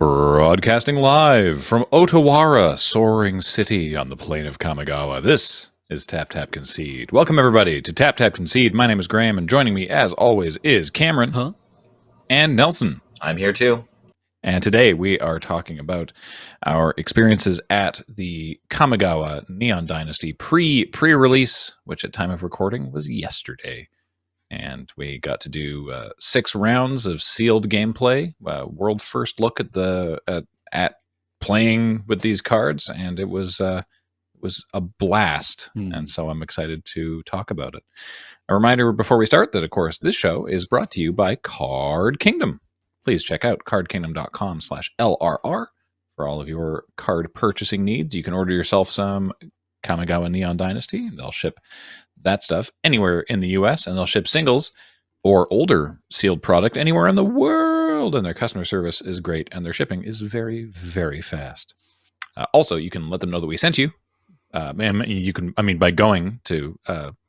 Broadcasting live from Otawara, soaring city on the plain of Kamigawa. This is Tap Tap Concede. Welcome everybody to Tap Tap Concede. My name is Graham, and joining me as always is Cameron and Nelson. I'm here too. And today we are talking about our experiences at the Kamigawa Neon Dynasty pre-release, which at time of recording was yesterday. And we got to do 6 rounds of sealed gameplay, world first look at playing with these cards, and it was a blast. And so I'm excited to talk about it. A reminder before we start that, of course, this show is brought to you by Card Kingdom. Please check out cardkingdom.com/LRR for all of your card purchasing needs. You can order yourself some Kamigawa Neon Dynasty, and they'll ship that stuff anywhere in the US, and they'll ship singles or older sealed product anywhere in the world, and their customer service is great, and their shipping is very, very fast. Also, you can let them know that we sent you. You can, by going to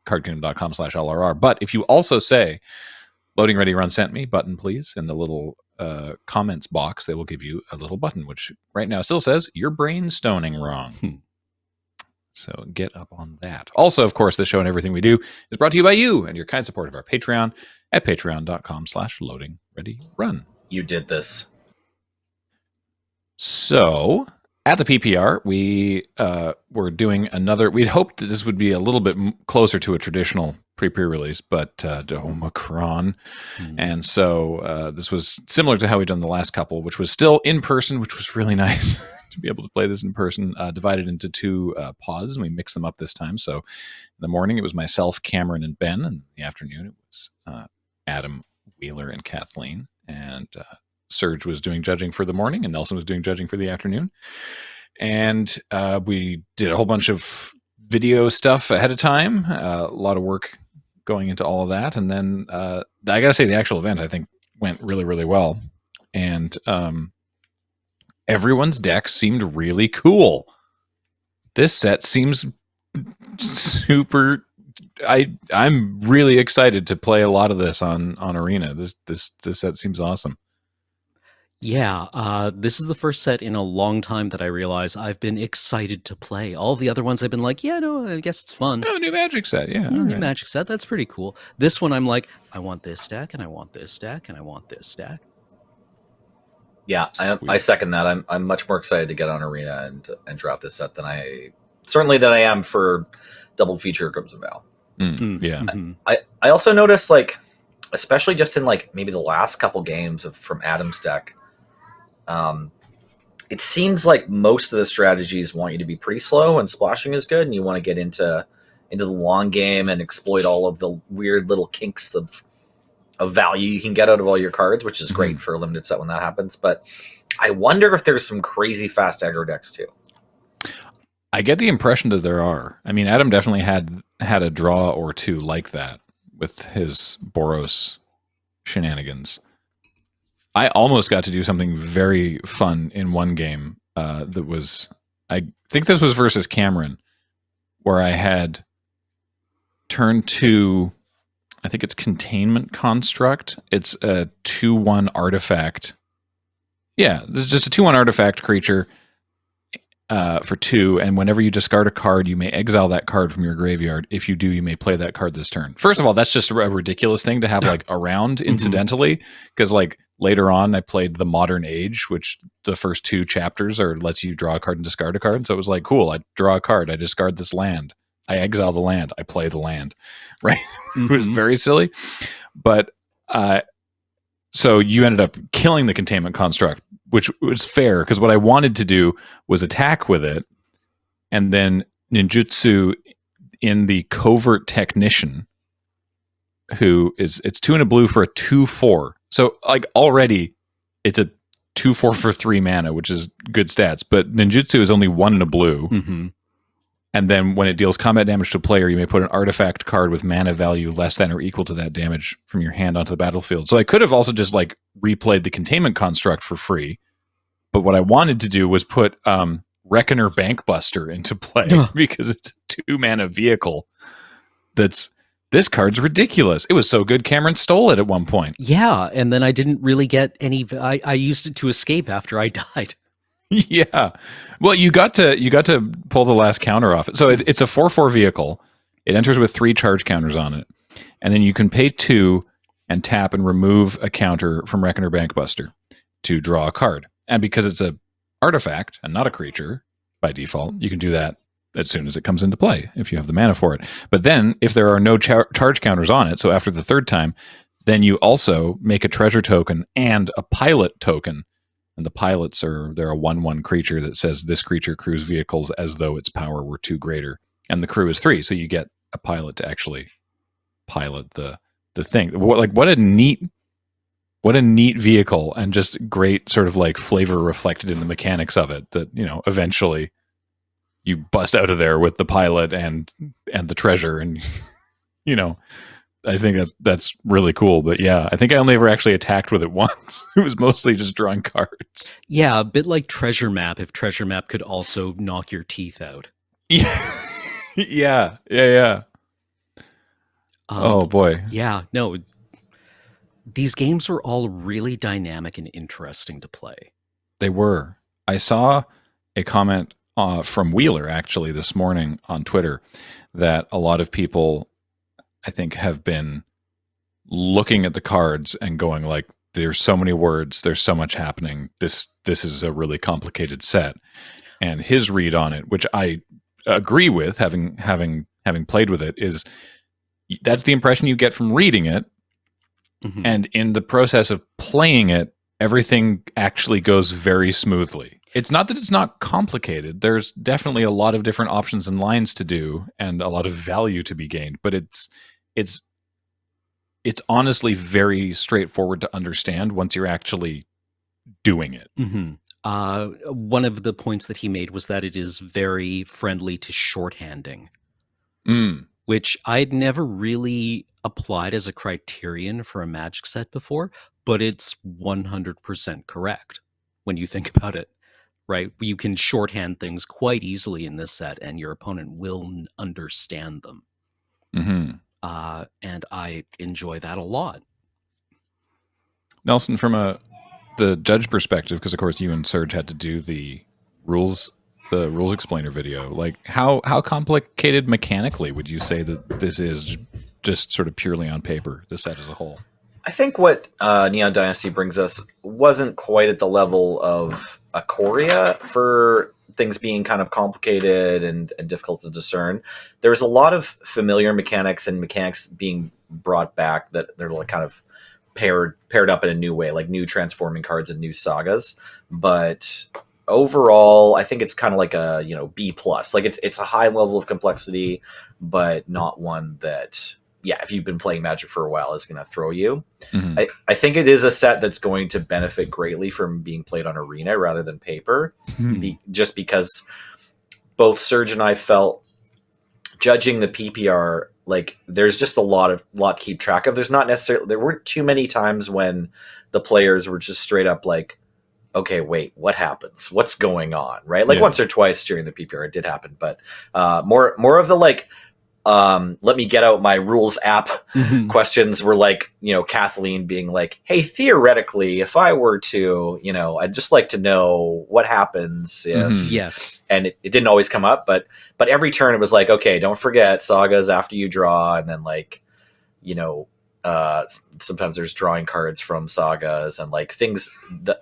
cardkingdom.com/LRR. But if you also say "Loading Ready Run Sent Me" button, please, in the little comments box, they will give you a little button, which right now still says "You're brainstoning wrong." So get up on that. Also, of course, this show and everything we do is brought to you by you and your kind support of our Patreon at patreon.com/loadingreadyrun. You did this. So at the PPR, we were doing another. We'd hoped that this would be a little bit closer to a traditional pre-release, but Omicron. And so this was similar to how we'd done the last couple, which was still in person, which was really nice. To be able to play this in person, divided into 2 pods, and we mixed them up this time. So in the morning, it was myself, Cameron, and Ben. And in the afternoon, it was Adam, Wheeler, and Kathleen. And Serge was doing judging for the morning, and Nelson was doing judging for the afternoon. And we did a whole bunch of video stuff ahead of time, a lot of work going into all of that. And then I got to say, the actual event, I think, went really, really well. And everyone's deck seemed really cool. This set seems super. I'm really excited to play a lot of this on Arena. This set seems awesome. Yeah, this is the first set in a long time that I realize I've been excited to play. All the other ones I've been like, yeah, no, I guess it's fun. Oh, new Magic set, yeah. New Magic set, that's pretty cool. This one I'm like, I want this stack, and I want this stack, and I want this stack. Yeah, I second that. I'm much more excited to get on Arena and drop this set than I am for double feature Crimson Vow. Yeah. I also noticed, like, especially just in like maybe the last couple games from Adam's deck, it seems like most of the strategies want you to be pretty slow and splashing is good, and you want to get into the long game and exploit all of the weird little kinks of value you can get out of all your cards, which is great for a limited set when that happens. But I wonder if there's some crazy fast aggro decks too. I get the impression that there are. I mean, Adam definitely had a draw or two like that with his Boros shenanigans. I almost got to do something very fun in one game that was, I think this was versus Cameron, where I had turn 2, I think it's Containment Construct. It's a 2/1 artifact. Yeah, this is just a 2/1 artifact creature for 2, and whenever you discard a card, you may exile that card from your graveyard. If you do, you may play that card this turn. First of all, that's just a ridiculous thing to have like around incidentally, because like later on I played the Modern Age, which the first 2 chapters lets you draw a card and discard a card. So it was like, cool, I draw a card, I discard this land, I exile the land, I play the land, right? It was very silly. But so you ended up killing the Containment Construct, which was fair, because what I wanted to do was attack with it, and then ninjutsu in the Covert Technician, it's 2 and a blue for a 2/4. So like already it's a 2/4 for 3 mana, which is good stats, but ninjutsu is only 1 and a blue. And then when it deals combat damage to a player, you may put an artifact card with mana value less than or equal to that damage from your hand onto the battlefield. So I could have also just like replayed the Containment Construct for free. But what I wanted to do was put Reckoner Bankbuster into play because it's a 2 mana vehicle that's this card's ridiculous. It was so good Cameron stole it at one point. Yeah, and then I didn't really get any. I used it to escape after I died. Yeah. Well, you got to pull the last counter off it. So it's a 4/4 vehicle. It enters with 3 charge counters on it. And then you can pay 2 and tap and remove a counter from Reckoner Bankbuster to draw a card. And because it's a artifact and not a creature by default, you can do that as soon as it comes into play if you have the mana for it. But then if there are no charge counters on it, so after the 3rd time, then you also make a treasure token and a pilot token. And the pilots they're a 1/1 creature that says this creature crews vehicles as though its power were 2 greater. And the crew is 3, so you get a pilot to actually pilot the thing. What a neat vehicle, and just great sort of like flavor reflected in the mechanics of it, that, you know, eventually you bust out of there with the pilot and the treasure, and you know, I think that's really cool. But yeah, I think I only ever actually attacked with it once. It was mostly just drawing cards. Yeah, a bit like Treasure Map, if Treasure Map could also knock your teeth out. Yeah. Yeah. Oh boy. Yeah, no. These games were all really dynamic and interesting to play. They were. I saw a comment from Wheeler actually this morning on Twitter that a lot of people, I think, have been looking at the cards and going like, there's so many words, there's so much happening. This is a really complicated set. And his read on it, which I agree with, having played with it, is that's the impression you get from reading it. Mm-hmm. And in the process of playing it, everything actually goes very smoothly. It's not that it's not complicated. There's definitely a lot of different options and lines to do and a lot of value to be gained, but it's honestly very straightforward to understand once you're actually doing it. Mm-hmm. One of the points that he made was that it is very friendly to shorthanding, which I'd never really applied as a criterion for a Magic set before, but it's 100% correct when you think about it, right? You can shorthand things quite easily in this set, and your opponent will understand them. Mm-hmm. And I enjoy that a lot. Nelson, from the judge perspective, because of course you and Serge had to do the rules explainer video, like how complicated mechanically would you say that this is, just sort of purely on paper, the set as a whole? I think what Neon Dynasty brings us wasn't quite at the level of Ikoria for things being kind of complicated and difficult to discern. There's a lot of familiar mechanics and mechanics being brought back that they're like kind of paired up in a new way, like new transforming cards and new sagas. But overall, I think it's kind of like a, you know, B+. Like it's a high level of complexity, but not one that, yeah, if you've been playing Magic for a while, is going to throw you. Mm-hmm. I think it is a set that's going to benefit greatly from being played on Arena rather than paper, just because both Serge and I felt, judging the PPR, like there's just a lot to keep track of. There weren't too many times when the players were just straight up like, okay, wait, what happens? What's going on? Right? Like once or twice during the PPR, it did happen, but more of the like, let me get out my rules app questions were like, you know, Kathleen being like, hey, theoretically, if I were to, you know, I'd just like to know what happens if, yes. And it didn't always come up, but every turn it was like, okay, don't forget sagas after you draw. And then like, you know, sometimes there's drawing cards from sagas and like things that,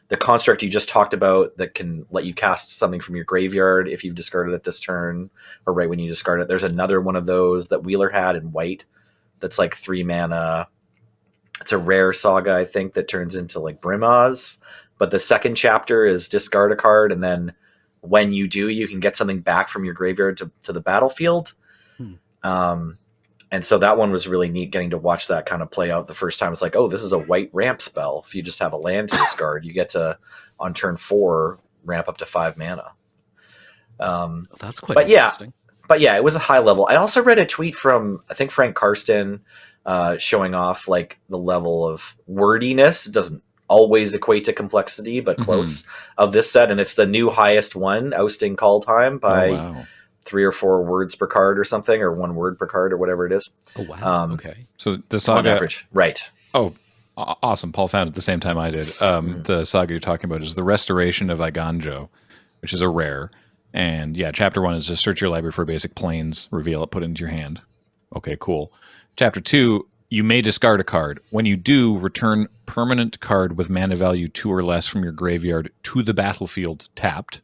the construct you just talked about that can let you cast something from your graveyard if you've discarded it this turn, or right when you discard it. There's another one of those that Wheeler had in white that's like 3 mana. It's a rare saga, I think, that turns into like Brimaz. But the second chapter is discard a card, and then when you do, you can get something back from your graveyard to the battlefield. And so that one was really neat, getting to watch that kind of play out the first time. It's like, oh, this is a white ramp spell. If you just have a land to discard, you get to, on turn 4, ramp up to 5 mana. That's quite interesting. But yeah, it was a high level. I also read a tweet from, I think, Frank Karsten, showing off like the level of wordiness. It doesn't always equate to complexity, but close, of this set. And it's the new highest one, Ousting Call Time by 3 or 4 words per card or something, or 1 word per card or whatever it is. Oh wow. Okay. So the On saga, average, right? oh, awesome! Paul found it at the same time I did. The saga you're talking about is the Restoration of Iganjo, which is a rare. And yeah, chapter 1 is just search your library for basic planes, reveal it, put it into your hand. Okay, cool. Chapter 2, you may discard a card. When you do, return permanent card with mana value 2 or less from your graveyard to the battlefield tapped.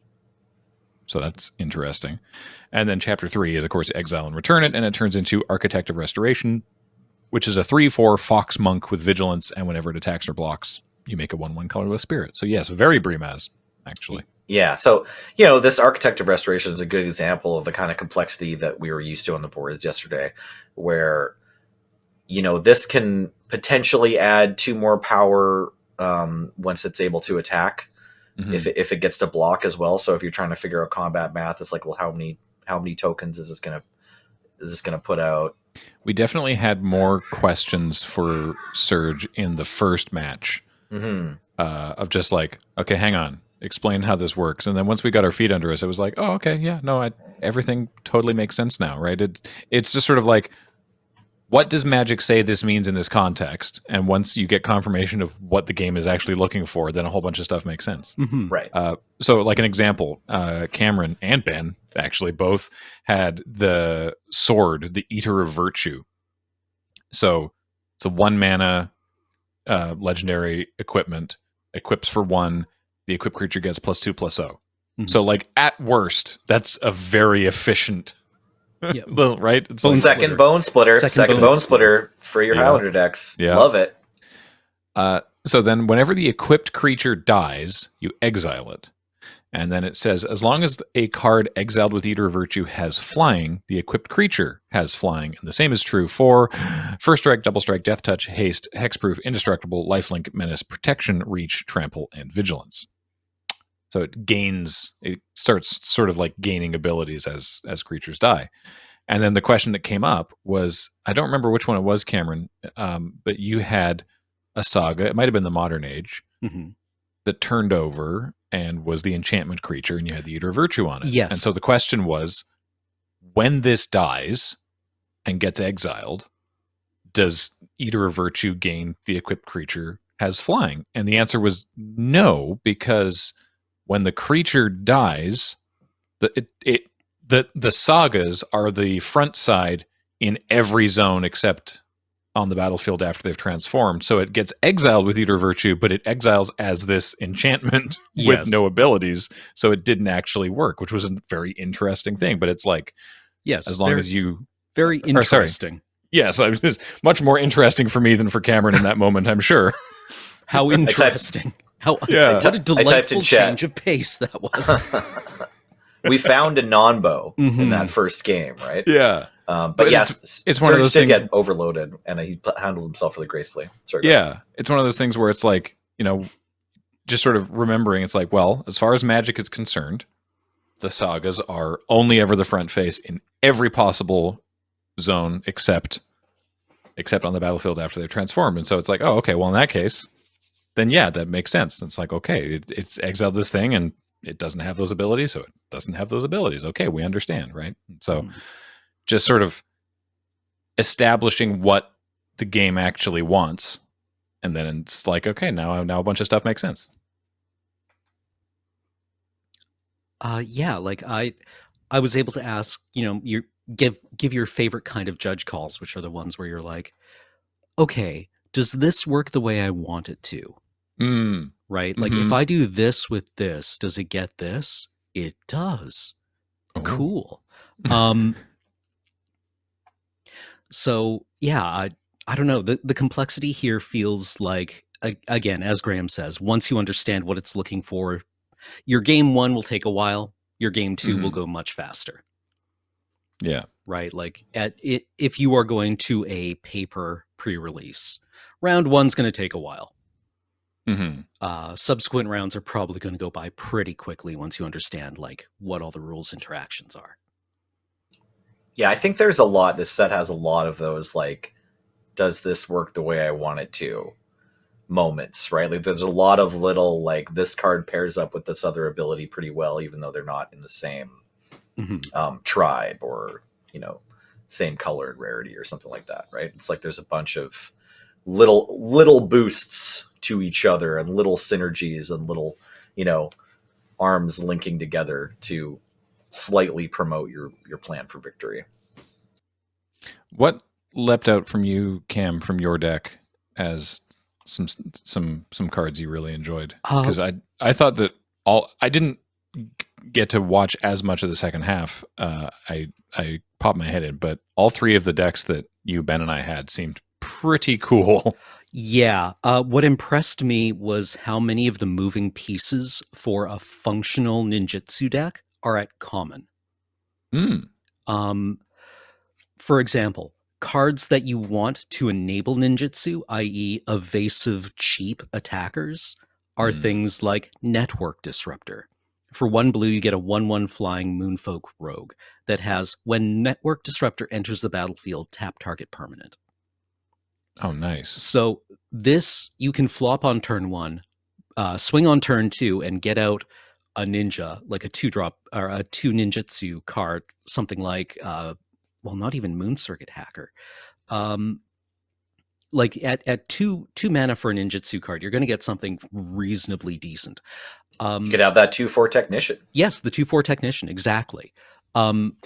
So that's interesting. And then chapter 3 is, of course, exile and return it, and it turns into Architect of Restoration, which is a 3/4 Fox Monk with Vigilance, and whenever it attacks or blocks, you make a 1/1 colorless spirit. So yes, very Brimaz, actually. Yeah, so this Architect of Restoration is a good example of the kind of complexity that we were used to on the boards yesterday, where this can potentially add 2 more power once it's able to attack, if it gets to block as well. So if you're trying to figure out combat math, it's like, well, how many tokens is this gonna put out? We definitely had more questions for Surge in the first match of just like, okay, hang on, explain how this works. And then once we got our feet under us, it was like, oh, okay, yeah, no, everything totally makes sense now, right? It's just sort of like, what does Magic say this means in this context? And once you get confirmation of what the game is actually looking for, then a whole bunch of stuff makes sense. Right. So like an example, Cameron and Ben actually both had the sword, the Eater of Virtue. So it's a 1 mana legendary equipment, equips for 1, the equipped creature gets +2/+0. So like at worst, that's a very efficient right? It's like second bone splitter. Second bone splitter for your Highlander decks. Yeah. Love it. So then whenever the equipped creature dies, you exile it. And then it says, as long as a card exiled with Eater of Virtue has flying, the equipped creature has flying. And the same is true for First Strike, Double Strike, Death Touch, Haste, Hexproof, Indestructible, Lifelink, Menace, Protection, Reach, Trample, and Vigilance. So it starts sort of like gaining abilities as creatures die. And then the question that came up was, I don't remember which one it was, Cameron, but you had a saga, it might have been the Modern Age, that turned over and was the enchantment creature, and you had the Eater of Virtue on it. Yes. And so the question was, when this dies and gets exiled, does Eater of Virtue gain the equipped creature has flying? And the answer was no, because when the creature dies, the sagas are the front side in every zone except on the battlefield after they've transformed. So it gets exiled with Eater of Virtue, but it exiles as this enchantment with no abilities. So it didn't actually work, which was a very interesting thing. But it's like, as long as you... Very interesting. Yes, it was much more interesting for me than for Cameron in that moment, I'm sure. How interesting. What a delightful change of pace that was. We found a non-bow in that first game, right? Yeah. But yes, it's one of those things get overloaded, and he handled himself really gracefully. Sorry. It's one of those things where it's like, just sort of remembering, it's like, well, as far as Magic is concerned, the sagas are only ever the front face in every possible zone except on the battlefield after they're transformed. And so it's like, oh, okay, well, in that case, then that makes sense. It's like, okay, it's exiled this thing and it doesn't have those abilities, so it doesn't have those abilities. Okay, we understand, right? So just sort of establishing what the game actually wants, and then it's like, okay, now a bunch of stuff makes sense. Like I was able to ask, you give your favorite kind of judge calls, which are the ones where you're like, okay, does this work the way I want it to? Right? Like if I do this with this, does it get this? It does. Oh. Cool. So I don't know. The complexity here feels like, again, as Graham says, once you understand what it's looking for, your game 1 will take a while. Your game 2 will go much faster. Yeah. Right. Like if you are going to a paper pre-release, round 1's going to take a while. Subsequent rounds are probably going to go by pretty quickly once you understand like what all the rules interactions are. Yeah, I think there's a lot. This set has a lot of those, like, does this work the way I want it to moments, right? Like there's a lot of little, like, this card pairs up with this other ability pretty well, even though they're not in the same tribe or, same colored rarity or something like that, right? It's like there's a bunch of little boosts to each other and little synergies and little, arms linking together to slightly promote your plan for victory. What leapt out from you, Cam, from your deck as some cards you really enjoyed? Because I thought that I didn't get to watch as much of the second half. I popped my head in, but all three of the decks that you, Ben, and I had seemed pretty cool. Yeah. What impressed me was how many of the moving pieces for a functional ninjutsu deck are at common. For example, cards that you want to enable ninjutsu, i.e. evasive, cheap attackers, are things like Network Disruptor. For 1 blue, you get a 1/1 flying Moonfolk Rogue that has, when Network Disruptor enters the battlefield, tap target permanent. Oh, nice. So this, you can flop on turn 1, swing on turn 2, and get out a ninja, like a 2-drop, or a 2 ninjutsu card, something like, not even Moon Circuit Hacker. Like at 2 mana for a ninjutsu card, you're going to get something reasonably decent. You could have that 2/4 Technician. Yes, the 2/4 Technician, exactly. And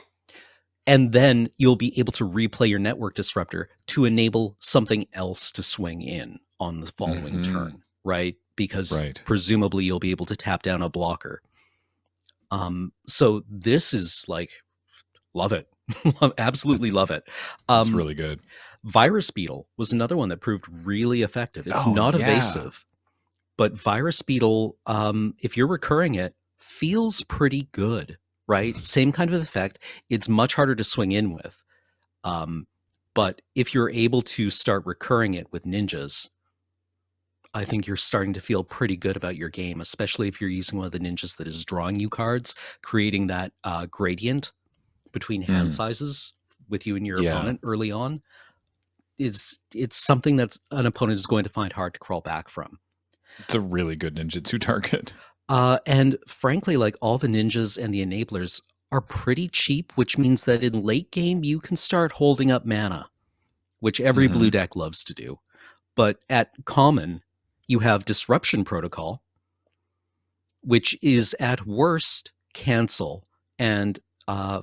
then you'll be able to replay your Network Disruptor to enable something else to swing in on the following turn, right? Because presumably you'll be able to tap down a blocker. So this is like, love it. Absolutely love it. It's really good. Virus Beetle was another one that proved really effective. It's not evasive, but Virus Beetle, if you're recurring it, feels pretty good, right? Same kind of effect. It's much harder to swing in with. But if you're able to start recurring it with ninjas, I think you're starting to feel pretty good about your game, especially if you're using one of the ninjas that is drawing you cards, creating that gradient between hand sizes with you and your opponent early on. It's something that's an opponent is going to find hard to crawl back from. It's a really good ninjutsu target. And frankly, like, all the ninjas and the enablers are pretty cheap, which means that in late game, you can start holding up mana, which every blue deck loves to do. But at common, you have Disruption Protocol, which is at worst cancel, and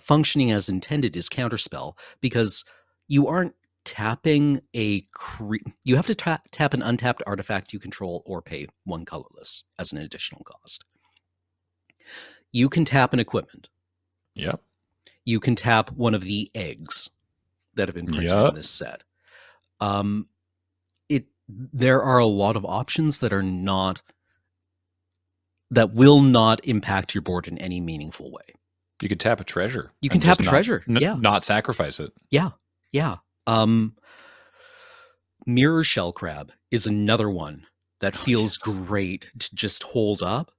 functioning as intended is counterspell, because you aren't tapping you have to tap an untapped artifact you control or pay 1 colorless as an additional cost. You can tap an equipment. Yep. You can tap one of the eggs that have been printed in this set. There are a lot of options that will not impact your board in any meaningful way. You could tap a treasure. You can tap a treasure. Not sacrifice it. Yeah. Mirror Shell Crab is another one that feels great to just hold up.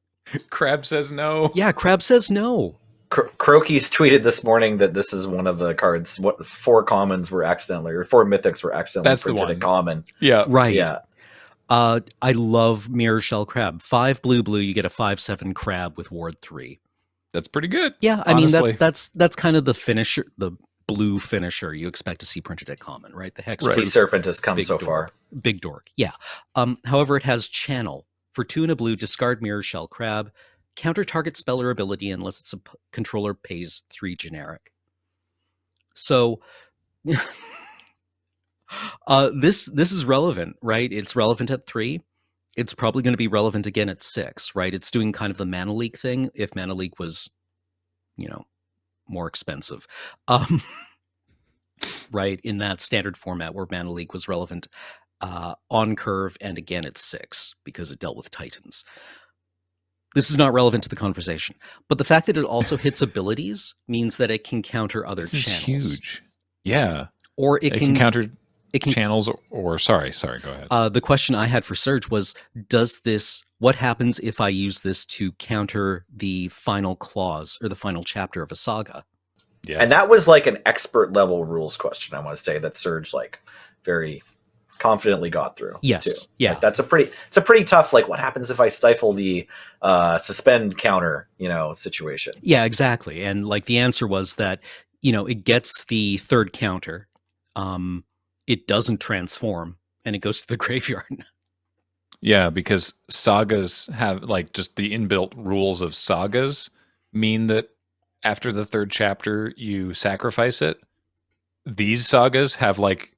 Crab says no. Yeah, Crab says no. Croaky's tweeted this morning that this is one of the cards. 4 commons were accidentally, or 4 mythics were accidentally printed in common. Yeah, right. Yeah. I love Mirror Shell Crab. 5 blue, you get a 5/7 crab with Ward 3. That's pretty good. Yeah, I mean that's kind of the finisher, the blue finisher you expect to see printed at common, right? The Hex Sea Serpent has come so far. Big Dork, yeah. However, it has Channel. For 2 and a blue, discard Mirror Shell Crab. Counter target spell or ability unless its controller pays 3 generic. So this is relevant, right? It's relevant at 3. It's probably going to be relevant again at 6, right? It's doing kind of the Mana Leak thing if Mana Leak was, more expensive. Right, in that standard format where Mana Leak was relevant on curve and again at 6 because it dealt with Titans. This is not relevant to the conversation, but the fact that it also hits abilities means that it can counter other channels. Is huge. Yeah. Or it can counter channels or sorry, go ahead. The question I had for Serge was, what happens if I use this to counter the final clause or the final chapter of a saga? Yes. And that was like an expert level rules question, I want to say, that Serge very confidently got through. Yes, too. yeah. Like, it's a pretty tough, like, what happens if I stifle the suspend counter, situation. Yeah, exactly. And like the answer was that, it gets the third counter. It doesn't transform and it goes to the graveyard. Yeah, because sagas have, like, just the inbuilt rules of sagas mean that after the third chapter you sacrifice it. These sagas have, like,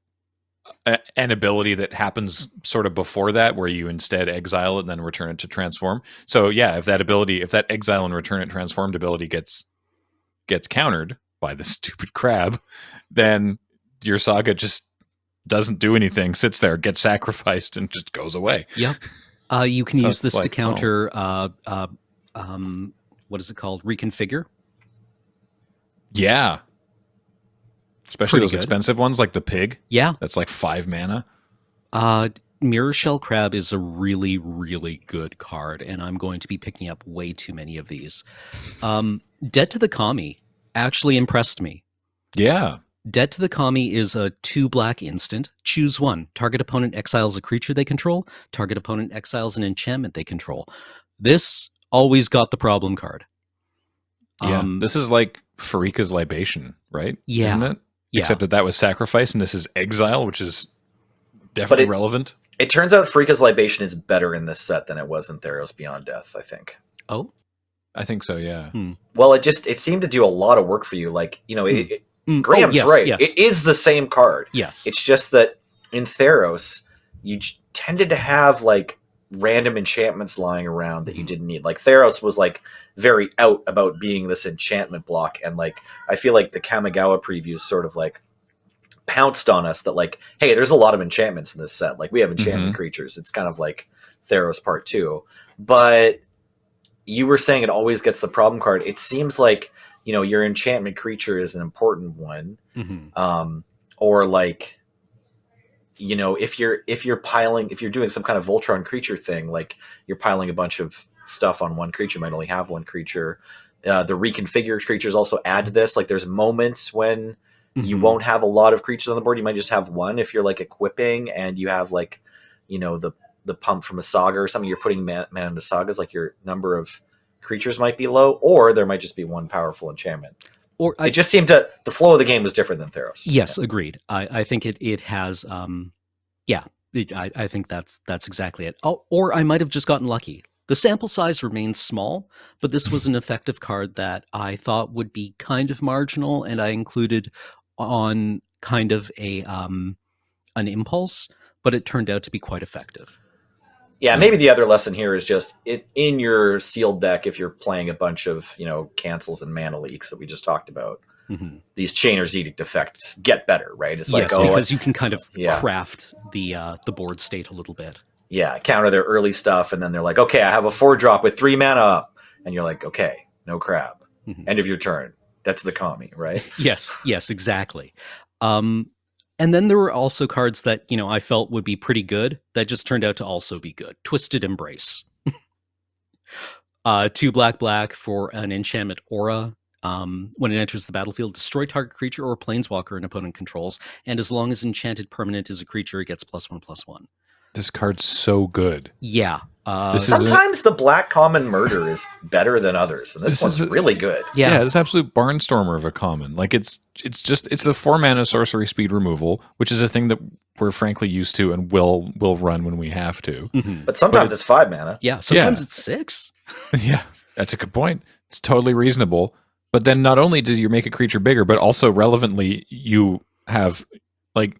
an ability that happens sort of before that, where you instead exile it and then return it to transform. So yeah, if that exile and return it transformed ability gets countered by the stupid crab, then your saga just doesn't do anything, sits there, gets sacrificed, and just goes away. Yep. You can So use it's this to like, counter, what is it called? Reconfigure. Yeah. Especially Pretty those good. expensive ones like the pig. Yeah. That's like 5 mana. Mirror Shell Crab is a really, really good card, and I'm going to be picking up way too many of these. Debt to the Kami actually impressed me. Yeah. Debt to the Kami is a 2-black instant. Choose one. Target opponent exiles a creature they control. Target opponent exiles an enchantment they control. This always got the problem card. Yeah. This is like Farika's Libation, right? Yeah. Isn't it? Yeah. Except that was sacrifice, and this is exile, which is definitely relevant. It turns out Farika's Libation is better in this set than it was in Theros Beyond Death, I think. Oh? I think so, yeah. Well, it seemed to do a lot of work for you. Like, Graham's right. Yes. It is the same card. Yes. It's just that in Theros, you tended to have, like, random enchantments lying around that you didn't need. Like, Theros was, like, very out about being this enchantment block, and, like, I feel like the Kamigawa previews sort of, like, pounced on us that, like, hey, there's a lot of enchantments in this set. Like, we have enchantment creatures. It's kind of like Theros Part 2. But you were saying it always gets the problem card. It seems like, your enchantment creature is an important one. Or, like, if you're doing some kind of Voltron creature thing, like you're piling a bunch of stuff on one creature, you might only have one creature. The reconfigured creatures also add to this. Like, there's moments when you won't have a lot of creatures on the board. You might just have one if you're, like, equipping and you have, like, the pump from a saga or something. You're putting mana into sagas, like, your number of creatures might be low, or there might just be one powerful enchantment. Or it just seemed the flow of the game was different than Theros. Yes, agreed. I think it has, I think that's exactly it. Oh, or I might have just gotten lucky. The sample size remains small, but this was an effective card that I thought would be kind of marginal, and I included on kind of an impulse, but it turned out to be quite effective. Yeah, maybe the other lesson here is just in your sealed deck, if you're playing a bunch of, cancels and mana leaks that we just talked about, these Chainer's Edict effects get better, right? It's like, because you can kind of craft the board state a little bit. Yeah, counter their early stuff, and then they're like, okay, I have a 4-drop with 3 mana up. And you're like, okay, no crab. End of your turn. That's the Kami, right? Yes, exactly. And then there were also cards that, I felt would be pretty good that just turned out to also be good. Twisted Embrace. 2 black for an enchantment aura. When it enters the battlefield, destroy target creature or planeswalker an opponent controls, and as long as enchanted permanent is a creature, it gets +1/+1. This card's so good. Yeah. Sometimes the black common murder is better than others, and this one's really good. Yeah, it's absolute barnstormer of a common. Like, it's the 4 mana sorcery speed removal, which is a thing that we're frankly used to and will run when we have to. But sometimes it's 5 mana. Yeah, sometimes it's 6. Yeah, that's a good point. It's totally reasonable. But then not only did you make a creature bigger, but also relevantly, you have, like,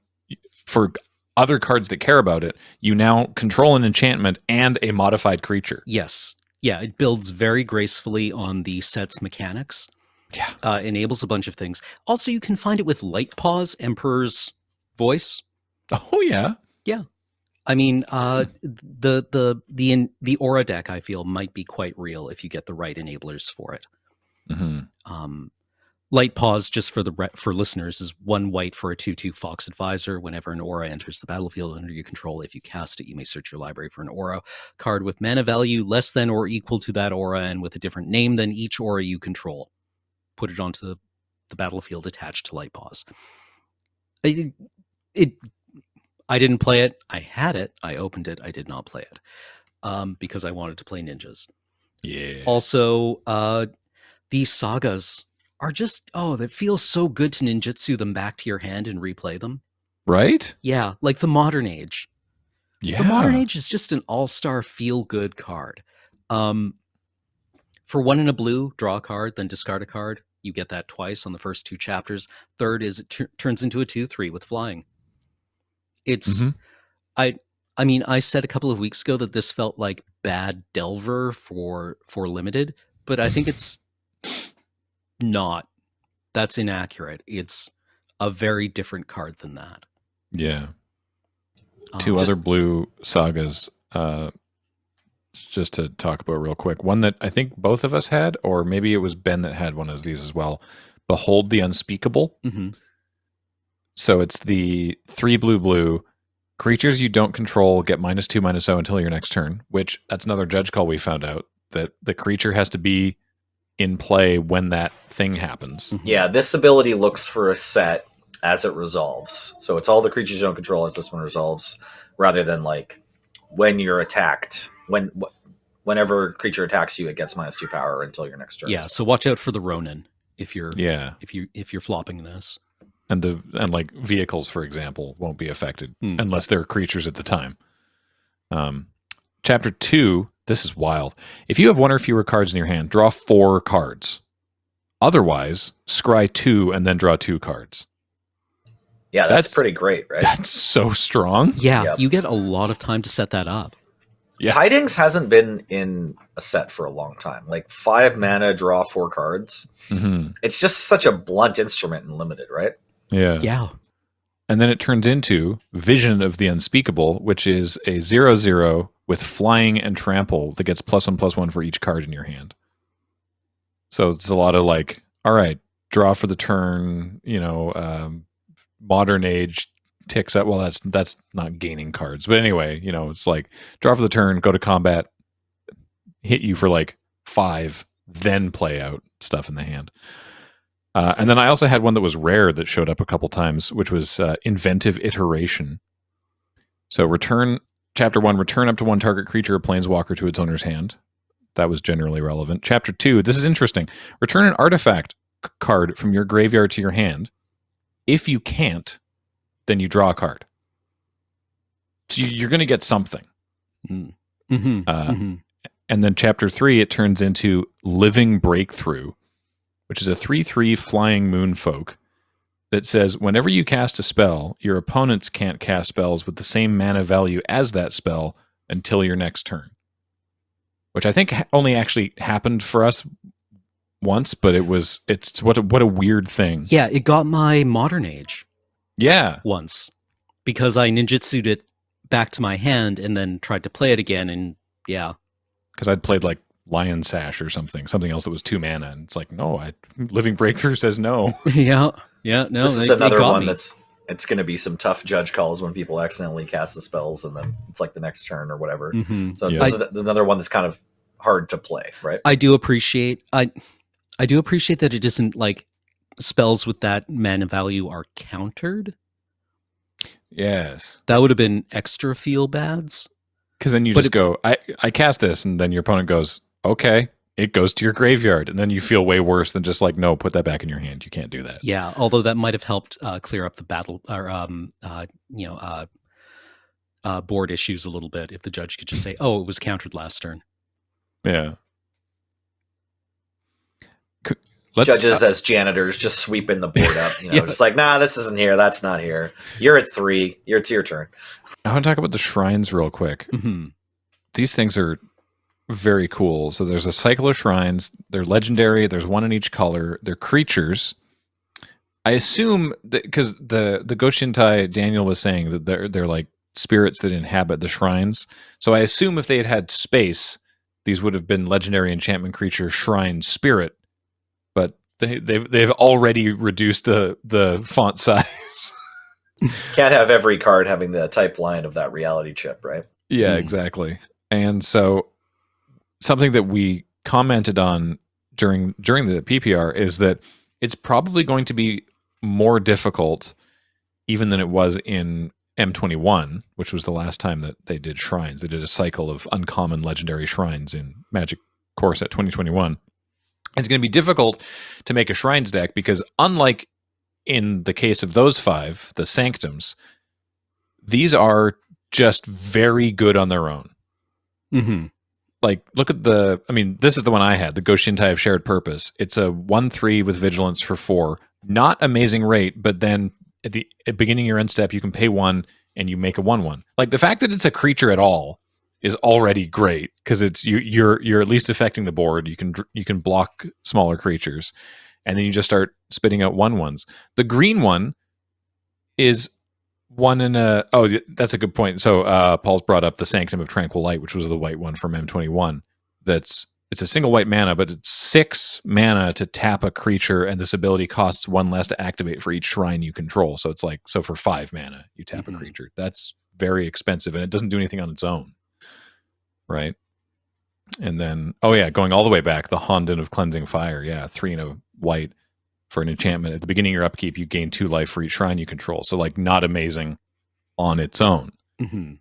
for other cards that care about it, you now control an enchantment and a modified creature. Yes. Yeah, it builds very gracefully on the set's mechanics. Yeah. Enables a bunch of things. Also, you can find it with Light Paws, Emperor's Voice. Oh, yeah. Yeah. I mean, the Aura deck, I feel, might be quite real if you get the right enablers for it. Light Paws, just for listeners, is 1 white for a 2/2 Fox Advisor. Whenever an aura enters the battlefield under your control, if you cast it, you may search your library for an aura card with mana value less than or equal to that aura and with a different name than each aura you control. Put it onto the battlefield attached to Light Paws. I didn't play it. I had it. I opened it. I did not play it because I wanted to play ninjas. Yeah. Also, these sagas are just, that feels so good to ninjutsu them back to your hand and replay them. Right? Yeah, like the Modern Age. Yeah. The Modern Age is just an all-star feel-good card. For 1 and a blue, draw a card, then discard a card. You get that twice on the first 2 chapters. Third is it turns into a 2/3 with flying. It's I mean, I said a couple of weeks ago that this felt like bad Delver for limited, but I think it's not. That's inaccurate. It's a very different card than that. Yeah. 2 other blue sagas just to talk about real quick. One that I think both of us had, or maybe it was Ben that had one of these as well. Behold the Unspeakable. Mm-hmm. So it's the 3 blue. Creatures you don't control get -2/-0 until your next turn, which that's another judge call we found out, that the creature has to be in play when that thing happens. Mm-hmm. Yeah, this ability looks for a set as it resolves. So it's all the creatures you don't control as this one resolves, rather than like when you're attacked. Whenever a creature attacks you, it gets -2 power until your next turn. Yeah, so watch out for the Ronin if you're if you're flopping this. And like vehicles, for example, won't be affected unless they're creatures at the time. Chapter 2, this is wild. If you have 1 or fewer cards in your hand, draw 4 cards. Otherwise, scry 2 and then draw 2 cards. Yeah, that's pretty great, right? That's so strong. Yeah, Yep. you get a lot of time to set that up. Yeah. Tidings hasn't been in a set for a long time. Like 5 mana, draw 4 cards. Mm-hmm. It's just such a blunt instrument in limited, right? Yeah. Yeah. And then it turns into Vision of the Unspeakable, which is a 0/0 with flying and trample that gets +1/+1 for each card in your hand. So it's a lot of like, all right, draw for the turn, Modern Age ticks up. Well, that's not gaining cards. But anyway, it's like draw for the turn, go to combat, hit you for like 5, then play out stuff in the hand. And then I also had one that was rare that showed up a couple times, which was Inventive Iteration. So Chapter 1, return up to 1 target creature or planeswalker to its owner's hand. That was generally relevant. Chapter 2, this is interesting. Return an artifact card from your graveyard to your hand. If you can't, then you draw a card. So you're going to get something. Mm-hmm. And then Chapter 3, it turns into Living Breakthrough, which is a 3/3 flying moonfolk that says whenever you cast a spell, your opponents can't cast spells with the same mana value as that spell until your next turn. Which I think only actually happened for us once, but it's what a weird thing. Yeah, it got my Modern Age. Yeah. Once. Because I ninjutsu'd it back to my hand and then tried to play it again, and yeah. Because I'd played like Lion Sash or something else that was 2 mana, and it's like, no, Living Breakthrough says no. Yeah, no. This is another one it's going to be some tough judge calls when people accidentally cast the spells, and then it's like the next turn or whatever. Mm-hmm. So this is another one that's kind of hard to play, right? I do appreciate that it isn't like spells with that mana value are countered. Yes. That would have been extra feel bads. Because then you go, I cast this, and then your opponent goes, okay, it goes to your graveyard, and then you feel way worse than just like, no, put that back in your hand. You can't do that. Yeah, although that might have helped clear up the battle or board issues a little bit if the judge could just say, "Oh, it was countered last turn." Yeah. Judges as janitors just sweeping the board up, just like, nah, this isn't here, that's not here. You're at 3. It's your turn. I want to talk about the shrines real quick. Mm-hmm. These things are very cool. So there's a cycle of shrines. They're legendary. There's 1 in each color. They're creatures. I assume that because the Goshintai Daniel was saying that they're like spirits that inhabit the shrines. So I assume if they had space, these would have been legendary enchantment creature shrine spirit. But they've already reduced the font size. Can't have every card having the type line of that reality chip, right? Yeah, exactly. And so something that we commented on during the PPR is that it's probably going to be more difficult even than it was in M21, which was the last time that they did shrines. They did a cycle of uncommon legendary shrines in Magic Core Set 2021. It's going to be difficult to make a shrines deck because unlike in the case of those 5, the Sanctums, these are just very good on their own. Mm-hmm. Like, look at this is the one I had, the Goshintai of Shared Purpose. It's a 1/3 with Vigilance for 4. Not amazing rate, but then at the beginning of your end step, you can pay 1 and you make a 1/1. Like, the fact that it's a creature at all is already great because it's you're at least affecting the board. You can block smaller creatures, and then you just start spitting out 1/1s. The green one is one in a. Oh, that's a good point. So Paul's brought up the Sanctum of Tranquil Light, which was the white one from M21. It's a single white mana, but it's 6 mana to tap a creature, and this ability costs 1 less to activate for each shrine you control. So it's like, so for 5 mana, you tap a creature. That's very expensive, and it doesn't do anything on its own, right? And then, going all the way back, the Honden of Cleansing Fire, 3 and a white for an enchantment. At the beginning of your upkeep, you gain 2 life for each shrine you control. So, like, not amazing on its own. Mm-hmm.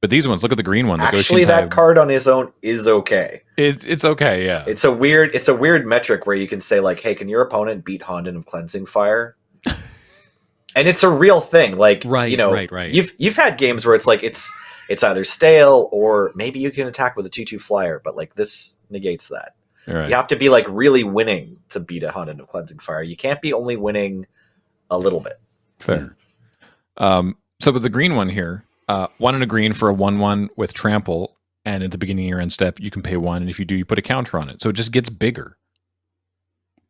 But these ones, look at the green one. Actually, that card on his own is okay. It's okay, yeah. It's a weird metric where you can say, like, hey, can your opponent beat Honden of Cleansing Fire? And it's a real thing. Like, right. You've had games where it's like it's either stale or maybe you can attack with a 2/2 flyer, but like this negates that. Right. You have to be like really winning to beat a Honden of Cleansing Fire. You can't be only winning a little bit. Fair. So with the green one here, 1 and a green for a 1/1 with trample, and at the beginning of your end step, you can pay 1, and if you do, you put a counter on it. So it just gets bigger.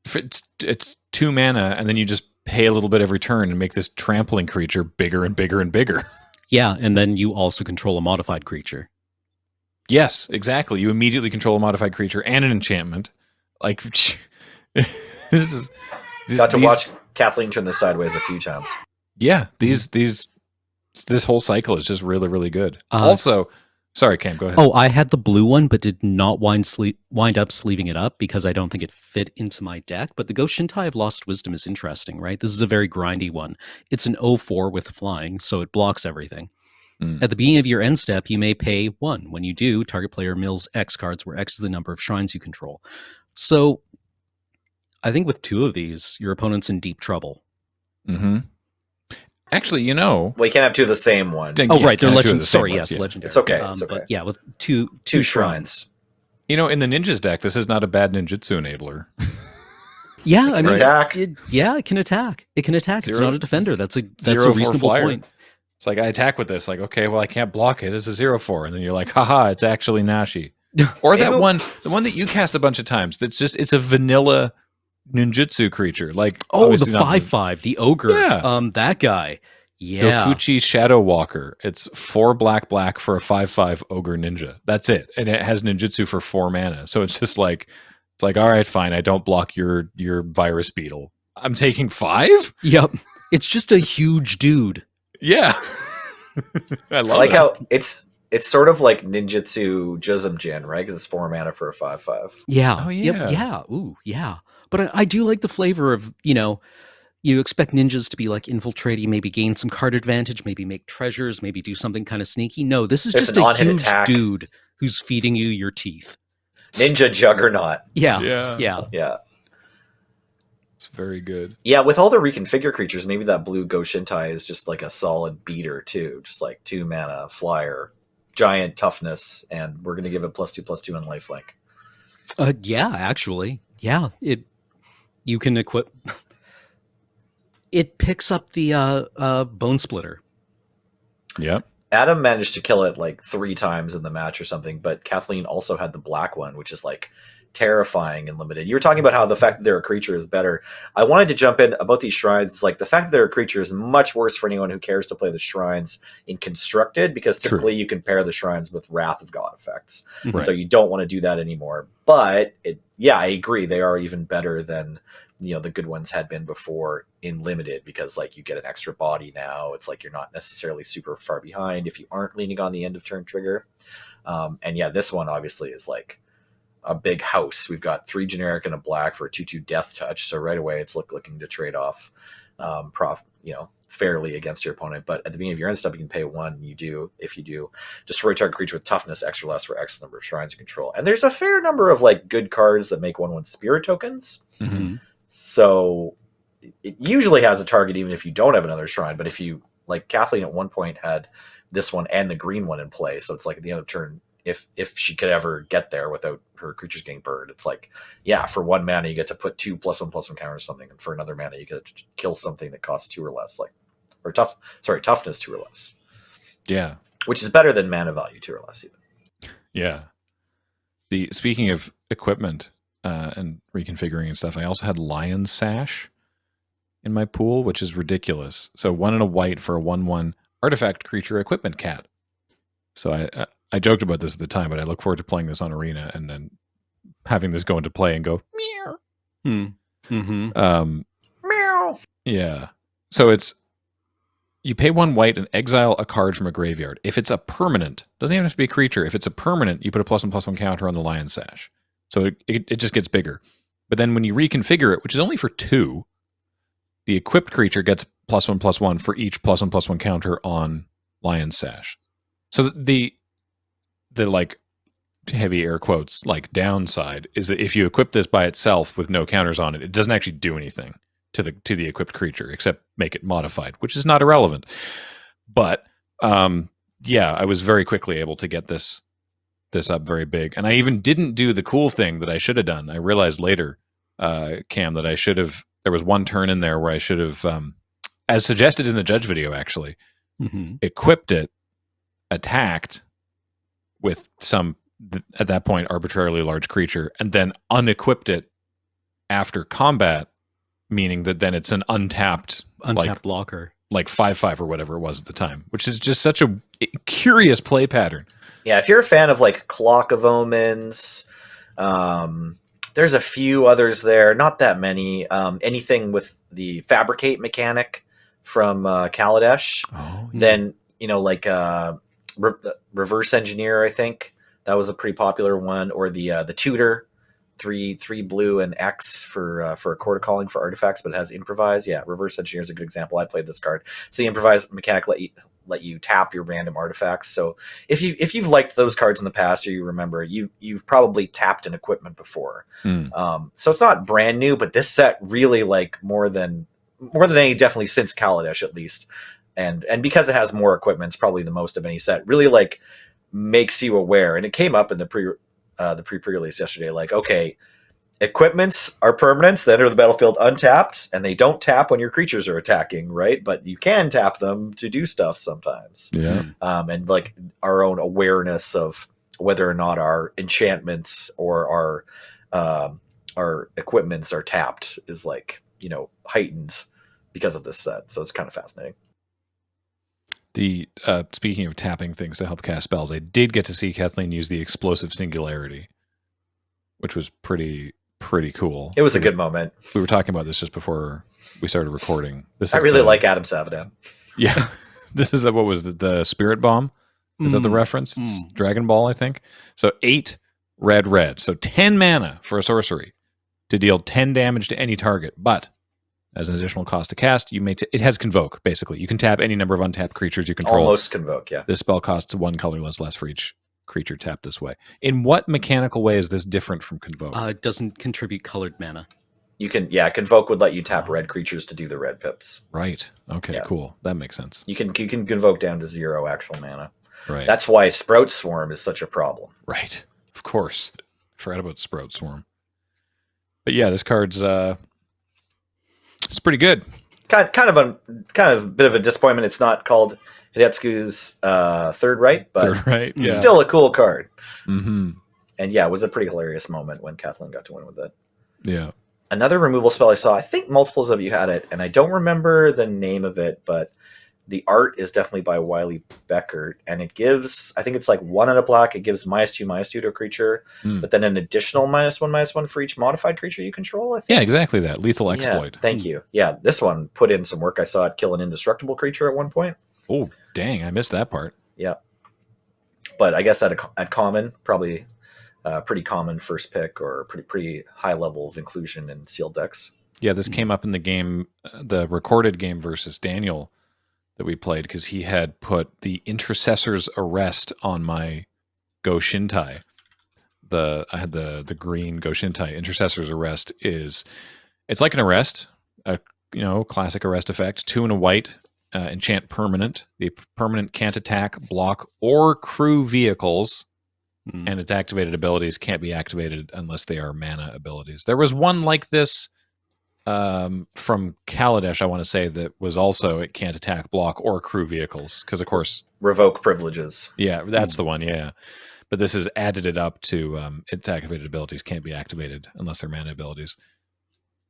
If it's 2 mana, and then you just pay a little bit every turn and make this trampling creature bigger and bigger and bigger. Yeah, and then you also control a modified creature. Yes, exactly. You immediately control a modified creature and an enchantment. Like, got to watch Kathleen turn this sideways a few times. Yeah, this whole cycle is just really, really good. Also, sorry, Cam, go ahead. Oh, I had the blue one, but did not wind up sleeving it up because I don't think it fit into my deck. But the Goshintai of Lost Wisdom is interesting, right? This is a very grindy one. It's an 0/4 with flying, so it blocks everything. At the beginning of your end step, you may pay 1. When you do, target player mills X cards, where X is the number of shrines you control. So I think with 2 of these, your opponent's in deep trouble. Mm-hmm. Actually, well, you can't have 2 of the same one. Right, they're legendary. Sorry, yes, legendary. It's okay. It's okay. But yeah, with two shrines. In the ninjas deck, this is not a bad ninjutsu enabler. Yeah, I mean, attack. It can attack. It can attack. It's not a defender. That's a reasonable point. It's like, I attack with this. Like, okay, well, I can't block it. It's a 0/4, and then you're like, haha, it's actually Nashi. Or that one, the one that you cast a bunch of times. It's a vanilla ninjutsu creature. Like, the 5/5, the ogre. Yeah. That guy. Yeah. Dokuchi Shadow Walker. It's 4 black for a 5/5 ogre ninja. That's it. And it has ninjutsu for 4 mana. So it's just like, all right, fine. I don't block your virus beetle. I'm taking 5? Yep. It's just a huge dude. Yeah. I love like how it's sort of like ninjutsu Juzumjin, right? Because it's 4 mana for a 5/5. Yeah. Oh, yeah. Yep. Yeah. Ooh, yeah. But I do like the flavor of, you expect ninjas to be like infiltrating, maybe gain some card advantage, maybe make treasures, maybe do something kind of sneaky. No, this is just a huge dude who's feeding you your teeth. Ninja Juggernaut. Yeah. It's very good. Yeah, with all the reconfigure creatures, maybe that blue Goshintai is just like a solid beater too. Just like 2 mana, flyer, giant toughness, and we're going to give it +2/+2 on lifelink. Yeah, actually. Yeah. You can equip... It picks up the Bone Splitter. Yep. Adam managed to kill it like 3 times in the match or something, but Kathleen also had the black one, which is like terrifying and limited. You were talking about how the fact that they're a creature is better. I wanted to jump in about these shrines. It's like the fact that they're a creature is much worse for anyone who cares to play the shrines in constructed, because typically you can pair the shrines with Wrath of God effects. Right. So you don't want to do that anymore. But I agree. They are even better than the good ones had been before in limited, because like you get an extra body now. It's like you're not necessarily super far behind if you aren't leaning on the end of turn trigger. This one obviously is like a big house. We've got 3 generic and a black for a 2/2 death touch. So right away it's looking to trade off fairly against your opponent. But at the beginning of your end step, you can pay 1. If you do, destroy target creature with toughness X or less for X number of shrines you control. And there's a fair number of like good cards that make 1/1 spirit tokens. Mm-hmm. So it usually has a target even if you don't have another shrine. But if you, like Kathleen at one point had this one and the green one in play, so it's like at the end of turn, if she could ever get there without her creatures getting burned, it's like, yeah, for 1 mana you get to put 2 +1/+1 counters something, and for another mana you get to kill something that costs 2 or less, like, or toughness 2 or less. Yeah, which is better than mana value 2 or less even. Yeah. Speaking of equipment and reconfiguring and stuff, I also had Lion's Sash in my pool, which is ridiculous. So 1 and a white for a 1/1 artifact creature equipment cat. So I joked about this at the time, but I look forward to playing this on Arena and then having this go into play and go meow. Mm-hmm. Meow. Yeah. So you pay 1 white and exile a card from a graveyard. If it's a permanent, doesn't even have to be a creature. If it's a permanent, you put a +1/+1 counter on the Lion's Sash. So it just gets bigger. But then when you reconfigure it, which is only for 2, the equipped creature gets +1/+1 for each +1/+1 counter on Lion's Sash. So the like heavy air quotes like downside is that if you equip this by itself with no counters on it, it doesn't actually do anything to the equipped creature except make it modified, which is not irrelevant. But yeah, I was very quickly able to get this up very big, and I even didn't do the cool thing that I should have done. I realized later, Cam, that I should have. There was one turn in there where I should have, as suggested in the judge video, actually, equipped it, attacked with some, at that point, arbitrarily large creature, and then unequipped it after combat, meaning that then it's an untapped blocker. like 5/5 or whatever it was at the time, which is just such a curious play pattern. Yeah, if you're a fan of like Clock of Omens, there's a few others there, not that many. Anything with the Fabricate mechanic from Kaladesh, then like Reverse Engineer, I think that was a pretty popular one, or the Tutor. 3 blue and X for a Court of Calling for artifacts, but it has Improvise. Yeah, Reverse Engineer is a good example. I played this card. So the Improvise mechanic let you tap your random artifacts. So if you've liked those cards in the past, or you remember, you've probably tapped an equipment before. So it's not brand new, but this set really, like, more than any, definitely since Kaladesh at least, and because it has more equipment, it's probably the most of any set, really like makes you aware. And it came up in the pre-release yesterday, like, okay, equipments are permanents that enter the battlefield untapped, and they don't tap when your creatures are attacking, right? But you can tap them to do stuff sometimes. Yeah. And like our own awareness of whether or not our enchantments or our equipments are tapped is, like, heightened because of this set. So it's kind of fascinating. Speaking of tapping things to help cast spells, I did get to see Kathleen use the Explosive Singularity, which was pretty cool. It was a good moment. We were talking about this just before we started recording. I really like Adam Savadan. Yeah. This is what was the Spirit Bomb? Is that the reference? It's Dragon Ball, I think. So 8 red. So 10 mana for a sorcery to deal 10 damage to any target, but as an additional cost to cast, you may it has Convoke, basically. You can tap any number of untapped creatures you control. Almost Convoke, yeah. This spell costs 1 colorless less for each creature tapped this way. In what mechanical way is this different from Convoke? It doesn't contribute colored mana. Convoke would let you tap red creatures to do the red pips. Right. Okay, Cool. That makes sense. You can Convoke down to 0 actual mana. Right. That's why Sprout Swarm is such a problem. Right. Of course. I forgot about Sprout Swarm. But yeah, this card's it's pretty good. Kind of a bit of a disappointment. It's not called Hidetsugu's Third Right, but it's still a cool card. Mm-hmm. And yeah, it was a pretty hilarious moment when Kathleen got to win with it. Yeah. Another removal spell I saw, I think multiples of you had it, and I don't remember the name of it, but the art is definitely by Wiley Beckert, and it gives, I think it's like 1 and a black, it gives -2/-2 to a creature, but then an additional -1/-1 for each modified creature you control, I think. Yeah, exactly that. Lethal Exploit. Yeah, thank you. Yeah, this one put in some work. I saw it kill an indestructible creature at one point. Oh, dang, I missed that part. Yeah. But I guess at common, probably pretty common first pick, or pretty high level of inclusion in sealed decks. Yeah, this came up in the game, the recorded game versus Daniel that we played because he had put the Intercessor's Arrest on my Go Shintai. I had the green Go Shintai. Intercessor's Arrest it's like an arrest, a classic arrest effect. 2 and a white, enchant permanent. The permanent can't attack, block, or crew vehicles, and its activated abilities can't be activated unless they are mana abilities. There was one like this from Kaladesh, I want to say, that was also it can't attack, block, or crew vehicles because, of course, revoke privileges. Yeah, that's the one. Yeah, but this has added it up to its activated abilities can't be activated unless they're mana abilities.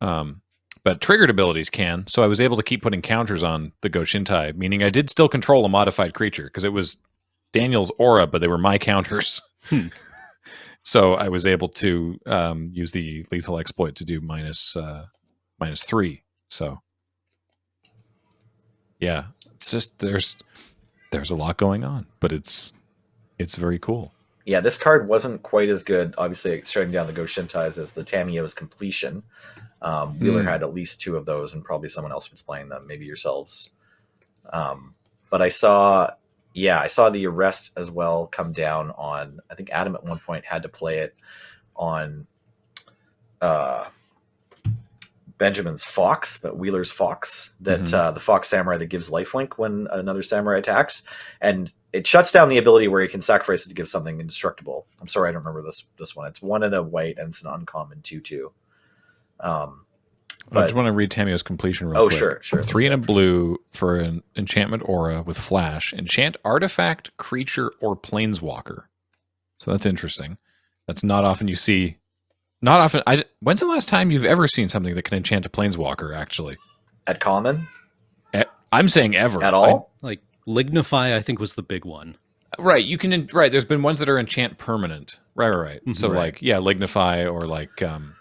But triggered abilities can, so I was able to keep putting counters on the Go Shintai, meaning I did still control a modified creature because it was Daniel's aura, but they were my counters. So I was able to use the lethal exploit to do -3. So yeah, it's just there's a lot going on, but it's very cool. Yeah, this card wasn't quite as good, obviously, shutting down the Go Shintais as the Tamiyo's Completion. Wheeler had at least 2 of those, and probably someone else was playing them, maybe yourselves. But I saw the Arrest as well come down on, I think Adam at one point had to play it on Benjamin's Fox, but Wheeler's Fox, that the Fox Samurai that gives lifelink when another Samurai attacks, and it shuts down the ability where you can sacrifice it to give something indestructible. I'm sorry, I don't remember this one. It's 1 and a white, and it's an uncommon 2/2. I just want to read Tamiyo's Completion real quick. Sure. 3 and a blue for an enchantment aura with flash. Enchant artifact, creature, or planeswalker. So that's interesting. That's not often you see. Not often. When's the last time you've ever seen something that can enchant a planeswalker, actually? At common? I'm saying ever. At all? Like Lignify, I think, was the big one. Right, you can. Right, there's been ones that are enchant permanent. Right. So like, Lignify or like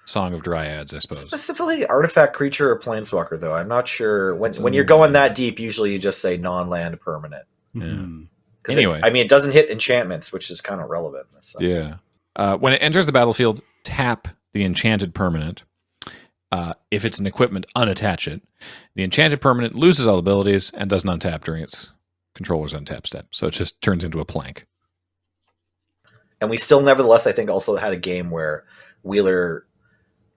Song of Dryads, I suppose. Specifically, artifact, creature, or planeswalker, though. I'm not sure. When you're going that deep, usually you just say non-land permanent. Yeah. Anyway, it doesn't hit enchantments, which is kind of relevant. So. Yeah. When it enters the battlefield, tap the enchanted permanent. If it's an equipment, unattach it. The enchanted permanent loses all abilities and doesn't untap during its controller's untap step. So it just turns into a plank. And we still, nevertheless, I think also had a game where Wheeler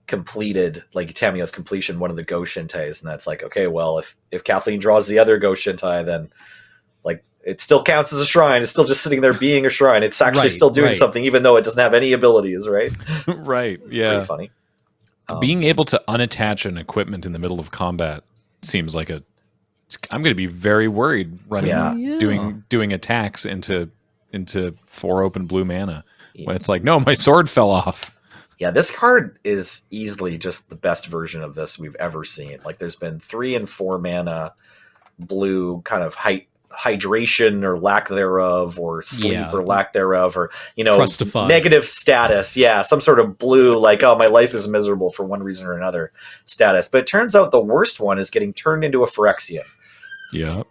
completed, like Tamiyo's Completion, one of the Go Shintais, and that's like, okay, well, if Kathleen draws the other Go Shintai, then like it still counts as a shrine. It's still just sitting there being a shrine. It's actually still doing something, even though it doesn't have any abilities, right? Right. Yeah. Pretty funny. Being able to unattach an equipment in the middle of combat seems like I'm going to be very worried doing attacks into 4 open blue mana when it's like, no, my sword fell off. Yeah, this card is easily just the best version of this we've ever seen. Like, there's been 3 and 4 mana blue kind of hydration or lack thereof, or sleep or lack thereof, or negative status. Yeah, some sort of blue, like, oh, my life is miserable for one reason or another status. But it turns out the worst one is getting turned into a Phyrexian. Yeah.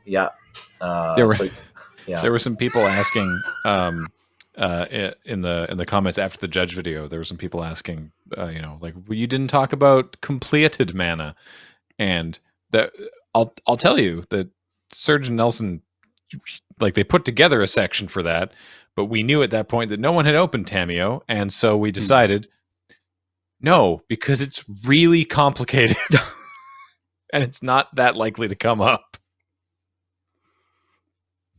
There were some people asking in the comments after the Judge video. There were some people asking, like, well, you didn't talk about completed mana, and that I'll tell you that Surgeon Nelson, like, they put together a section for that, but we knew at that point that no one had opened Tamiyo, and so we decided no, because it's really complicated and it's not that likely to come up.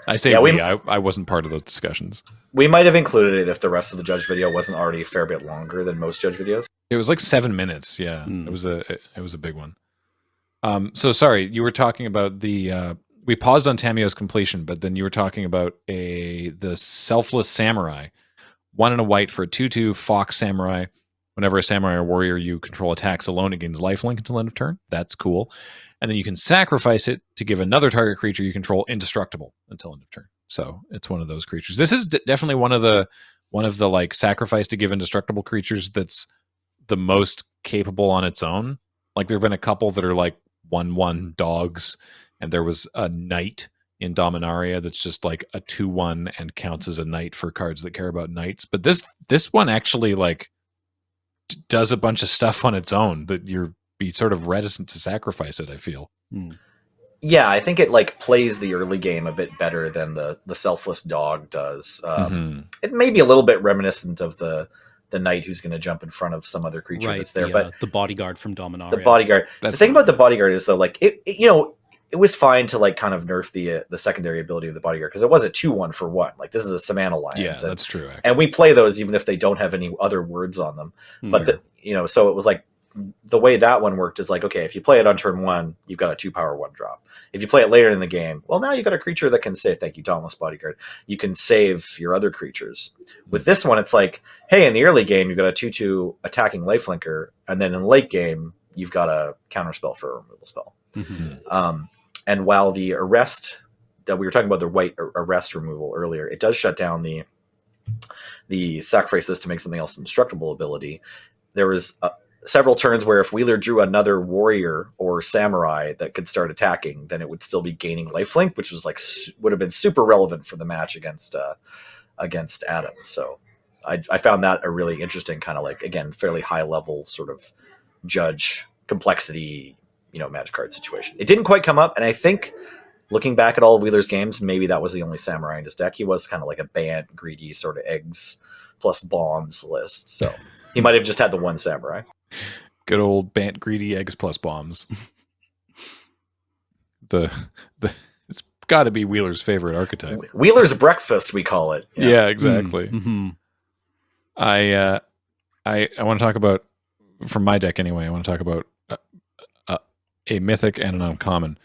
I say I wasn't part of those discussions. We might have included it if the rest of the Judge video wasn't already a fair bit longer than most Judge videos. It was like 7 minutes. Yeah, it was a big one. So sorry, you were talking about the we paused on Tamiyo's Completion, but then you were talking about the Selfless Samurai, 1 and a white for a 2/2 Fox Samurai. Whenever a samurai or warrior you control attacks alone, it gains lifelink until end of turn. That's cool. And then you can sacrifice it to give another target creature you control indestructible until end of turn. So it's one of those creatures. This is definitely one of the like sacrifice to give indestructible creatures that's the most capable on its own. Like, there have been a couple that are like 1/1 dogs, and there was a knight in Dominaria that's just like a 2/1 and counts as a knight for cards that care about knights. But this one actually like does a bunch of stuff on its own that you're be sort of reticent to sacrifice it, I feel. Yeah, I think it like plays the early game a bit better than the selfless dog does. It may be a little bit reminiscent of the knight who's going to jump in front of some other creature that's there, but the bodyguard from Dominaria. the bodyguard. That's the thing about the bodyguard is though, like it was fine to like kind of nerf the secondary ability of the bodyguard because it was a 2-1 for 1. Like this is a Savannah Lions. Yeah, that's true. Actually. And we play those even if they don't have any other words on them. But so it was like the way that one worked is like, okay, if you play it on turn 1, you've got a 2-power 1 drop. If you play it later in the game, well, now you've got a creature that can save. Thank you, Dauntless Bodyguard. You can save your other creatures. With this one, it's like, hey, in the early game, you've got a 2/2 attacking lifelinker, and then in late game, you've got a counterspell for a removal spell. And while the arrest that we were talking about, the white arrest removal earlier, it does shut down the sacrifice this to make something else indestructible ability. There was several turns where if Wheeler drew another warrior or samurai that could start attacking, then it would still be gaining lifelink, which was like would have been super relevant for the match against Adam. So I found that a really interesting kind of like, again, fairly high level sort of judge complexity, magic card situation. It didn't quite come up, and I think looking back at all of Wheeler's games, maybe that was the only samurai in his deck. He was kind of like a Bant, greedy sort of eggs plus bombs list, so he might have just had the one samurai. Good old Bant, greedy eggs plus bombs. It's got to be Wheeler's favorite archetype. Wheeler's breakfast, we call it. Yeah, exactly. I want to talk about, from my deck anyway, I want to talk about a mythic and an uncommon.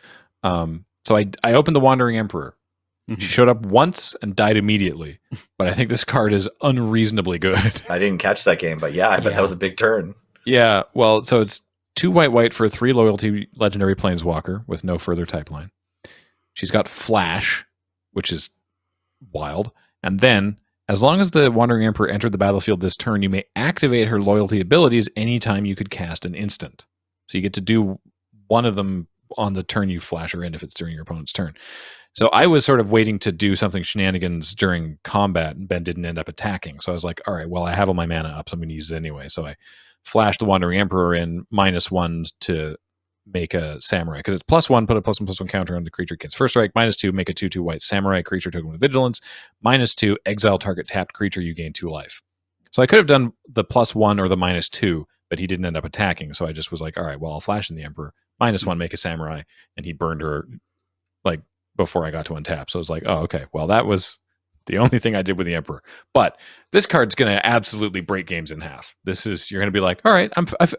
So I opened the Wandering Emperor. She showed up once and died immediately, but I think this card is unreasonably good. I didn't catch that game, but I bet that was a big turn. Yeah, well, so it's 2 white for a 3 loyalty legendary planeswalker with no further type line. She's got Flash, which is wild, and then as long as the Wandering Emperor entered the battlefield this turn, you may activate her loyalty abilities anytime you could cast an instant. So you get to do one of them on the turn you flash her in if it's during your opponent's turn. So I was sort of waiting to do something shenanigans during combat, and Ben didn't end up attacking. So I was like, all right, well, I have all my mana up, so I'm going to use it anyway. So I flashed the Wandering Emperor in -1 to make a samurai, because it's +1, put a +1/+1 counter on the creature gets first strike, -2, make a 2/2 white samurai creature token with vigilance, -2, exile target tapped creature, you gain 2 life. So I could have done the +1 or the -2, but he didn't end up attacking. So I just was like, all right, well, I'll flash in the Emperor, -1, make a samurai, and he burned her like before I got to untap. So I was like, oh, okay, well, that was the only thing I did with the Emperor. But this card's going to absolutely break games in half. You're going to be like, all right,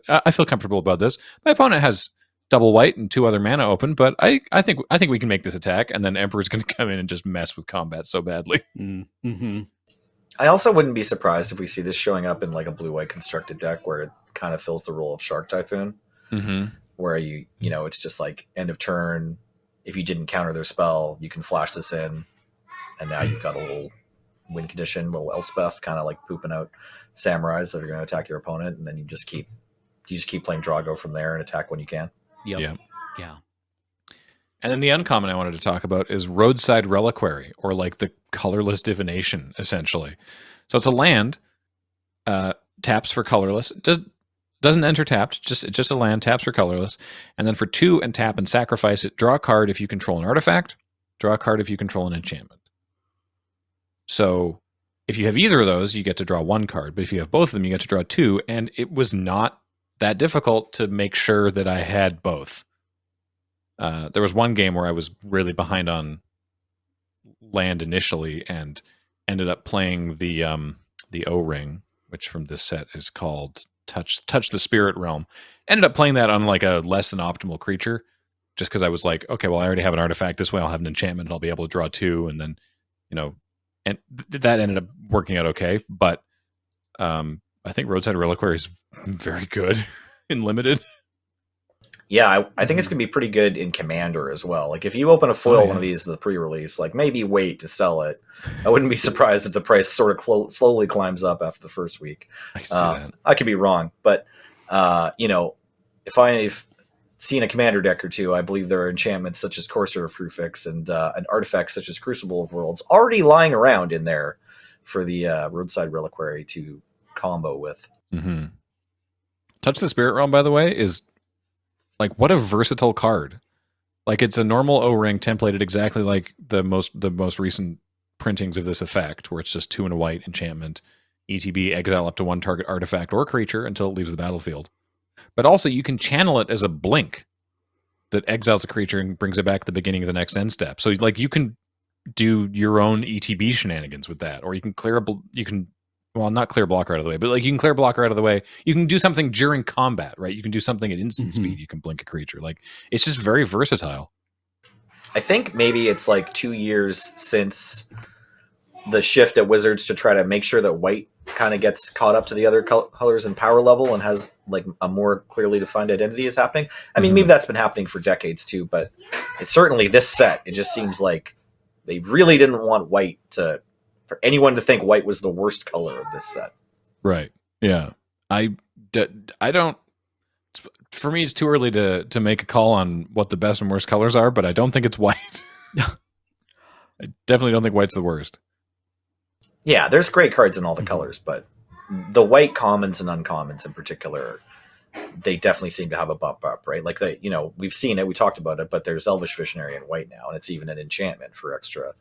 I feel comfortable about this. My opponent has double white and 2 other mana open, but I think we can make this attack, and then Emperor's going to come in and just mess with combat so badly. I also wouldn't be surprised if we see this showing up in like a blue-white constructed deck where it kind of fills the role of Shark Typhoon, where it's just like end of turn. If you didn't counter their spell, you can flash this in, and now you've got a little win condition, little Elspeth, kind of like pooping out samurais that are going to attack your opponent, and then you just keep playing Drago from there and attack when you can. Yeah. And then the uncommon I wanted to talk about is Roadside Reliquary, or like the colorless divination, essentially. So it's a land, taps for colorless. Doesn't enter tapped, just a land, taps for colorless. And then for 2 and tap and sacrifice it, draw a card if you control an artifact, draw a card if you control an enchantment. So if you have either of those, you get to draw 1 card. But if you have both of them, you get to draw 2. And it was not that difficult to make sure that I had both. There was one game where I was really behind on land initially and ended up playing the O-Ring, which from this set is called Touch the Spirit Realm. Ended up playing that on like a less than optimal creature, just because I was like, okay, well, I already have an artifact. This way I'll have an enchantment and I'll be able to draw 2. And then, and that ended up working out okay. But I think Roadside Reliquary is very good in limited. Yeah, I think it's going to be pretty good in Commander as well. Like, if you open a foil one of these in the pre-release, like, maybe wait to sell it. I wouldn't be surprised if the price sort of slowly climbs up after the first week. I can see that. I could be wrong, but, if I've seen a Commander deck or two, I believe there are enchantments such as Courser of Crucifix and an artifact such as Crucible of Worlds already lying around in there for the Roadside Reliquary to combo with. Touch the Spirit Realm, by the way, is... like, what a versatile card. Like it's a normal O-ring templated exactly like the most recent printings of this effect, where it's just 2 and a white enchantment, ETB, exile up to 1 target artifact or creature until it leaves the battlefield. But also you can channel it as a blink that exiles a creature and brings it back at the beginning of the next end step. So like you can do your own ETB shenanigans with that, or you can not clear a blocker out of the way, but like you can clear a blocker out of the way. You can do something during combat, right? You can do something at instant speed. You can blink a creature. Like it's just very versatile. I think maybe it's like 2 years since the shift at Wizards to try to make sure that white kind of gets caught up to the other colors in power level and has like a more clearly defined identity is happening. I mean, maybe that's been happening for decades too, but it's certainly this set. It just seems like they really didn't want white for anyone to think white was the worst color of this set. Right. Yeah. I don't, for me, it's too early to make a call on what the best and worst colors are, but I don't think it's white. I definitely don't think white's the worst. Yeah, there's great cards in all the colors, but the white commons and uncommons in particular, they definitely seem to have a bump up, right? Like we've seen it, we talked about it, but there's Elvish Visionary in white now, and it's even an enchantment for extra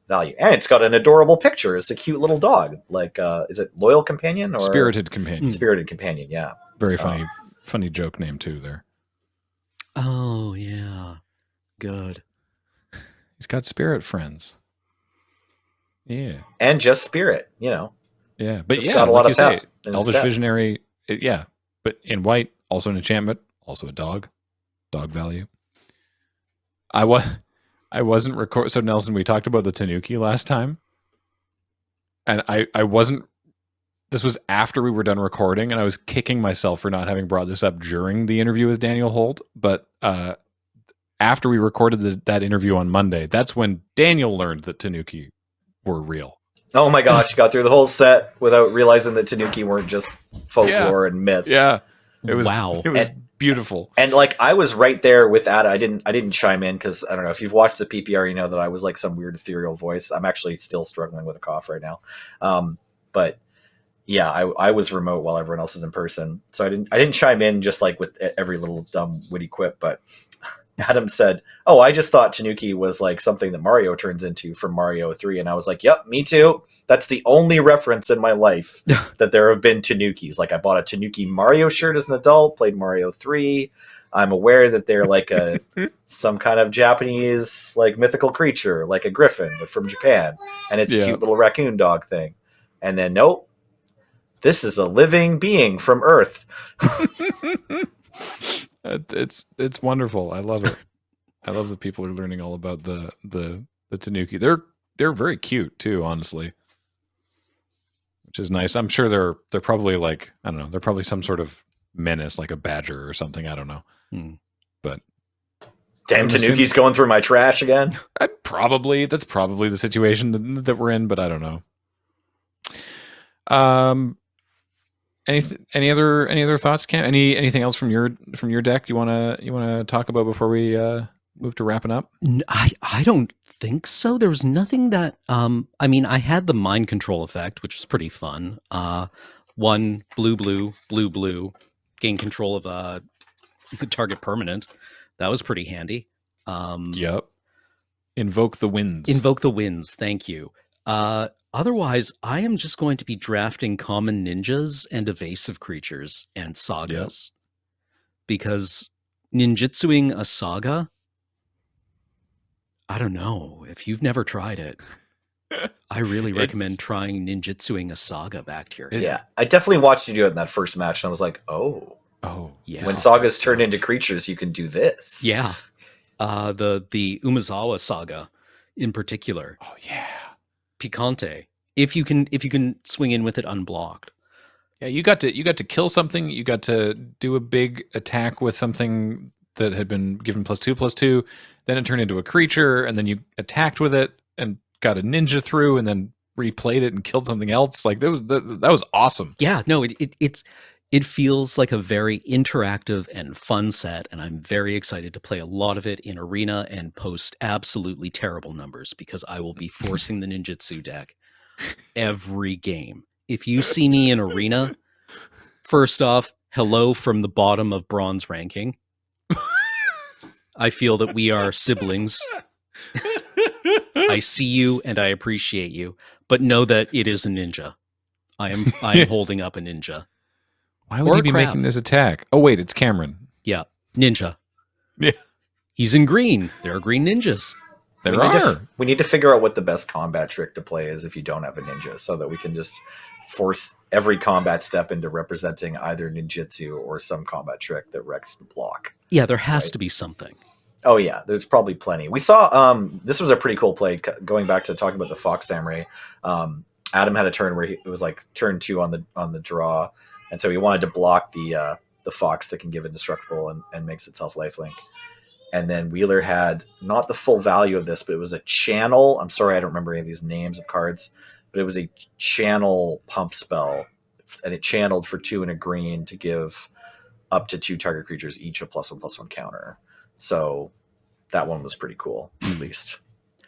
value. And it's got an adorable picture. It's a cute little dog. Like, is it Loyal Companion or Spirited Companion? Spirited Companion, yeah. Very funny joke name too there. Oh yeah, good. He's got spirit friends. Yeah, and just spirit, Yeah, but just yeah, got a lot like of you say, Elvish Visionary. Yeah, but in white, also an enchantment, also a dog value. I wasn't record. So Nelson, we talked about the Tanuki last time, and I wasn't. This was after we were done recording, and I was kicking myself for not having brought this up during the interview with Daniel Holt. But after we recorded that interview on Monday, that's when Daniel learned that Tanuki were real. Oh my gosh, got through the whole set without realizing that Tanuki weren't just folklore and myth. Yeah. It was beautiful. And like I was right there with that. I didn't chime in because I don't know if you've watched the PPR, you know that I was like some weird ethereal voice. I'm actually still struggling with a cough right now. But yeah, I was remote while everyone else is in person. So I didn't chime in just like with every little dumb witty quip, but Adam said, "Oh, I just thought Tanuki was like something that Mario turns into from Mario 3." And I was like, "Yep, me too. That's the only reference in my life that there have been Tanukis. Like I bought a Tanuki Mario shirt as an adult, played Mario 3. I'm aware that they're like some kind of Japanese like mythical creature, like a griffin, but from Japan. And it's a cute little raccoon dog thing. And then nope, this is a living being from Earth." It's wonderful. I love it. I love that people are learning all about the Tanuki. They're very cute too, honestly, which is nice. I'm sure they're probably like, I don't know, they're probably some sort of menace, like a badger or something. I don't know. But damn, Tanuki's going through my trash again. That's probably the situation that we're in, but I don't know. Any other thoughts, Cam? Anything else from your deck you wanna talk about before we move to wrapping up? I don't think so. There was nothing that I mean, I had the mind control effect, which was pretty fun. 1 blue, gain control of the target permanent. That was pretty handy. Yep. Invoke the winds. Thank you. Otherwise, I am just going to be drafting common ninjas and evasive creatures and sagas. Because ninjutsuing a saga, I don't know. If you've never tried it, I really recommend trying ninjutsuing a saga back here. Yeah, I definitely watched you do it in that first match, and I was like, oh, yeah. When sagas turn into creatures, you can do this. Yeah. The Umezawa saga in particular. Oh yeah. Picante. If you can swing in with it unblocked. Yeah, you got to kill something. You got to do a big attack with something that had been given +2/+2. Then it turned into a creature, and then you attacked with it and got a ninja through, and then replayed it and killed something else. Like that was awesome. Yeah, no, it feels like a very interactive and fun set, and I'm very excited to play a lot of it in Arena and post absolutely terrible numbers because I will be forcing the ninjutsu deck every game. If you see me in Arena, first off, hello from the bottom of bronze ranking. I feel that we are siblings. I see you and I appreciate you, but know that it is a ninja. I am holding up a ninja. Why would he be making this attack? Oh, wait, it's Cameron. Yeah, ninja. Yeah. He's in green. There are green ninjas. We need to figure out what the best combat trick to play is if you don't have a ninja, so that we can just force every combat step into representing either ninjutsu or some combat trick that wrecks the block. Yeah, there has to be something. Oh yeah, there's probably plenty. We saw this was a pretty cool play. Going back to talking about the Fox Samurai, Adam had a turn where it was like turn 2 on the draw, and so he wanted to block the fox that can give indestructible and makes itself lifelink. And then Wheeler had not the full value of this, but it was a channel. I'm sorry, I don't remember any of these names of cards, but it was a channel pump spell, and it channeled for 2 and a green to give up to 2 target creatures each a +1/+1 counter. So that one was pretty cool, at least.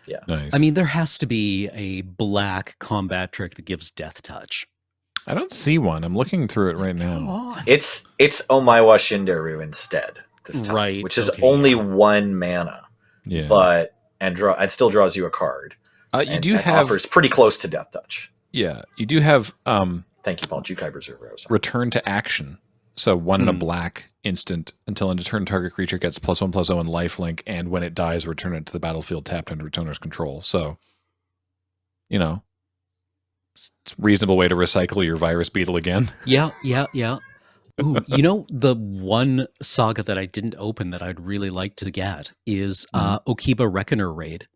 Yeah. Nice. I mean, there has to be a black combat trick that gives death touch. I don't see one. I'm looking through it right now. It's Omaiwa Shinderu instead this time, right? Which is only 1 mana. Yeah. But it still draws you a card. Offers pretty close to death touch. Yeah, you do have. Thank you, Paul. Jukai Berserker. Return to action. So 1 in a black instant until end of turn target creature gets +1/+0 and lifelink, and when it dies, return it to the battlefield tapped under its owner's control. So, it's a reasonable way to recycle your virus beetle again. Yeah. Ooh, the one saga that I didn't open that I'd really like to get is Okiba Reckoner Raid.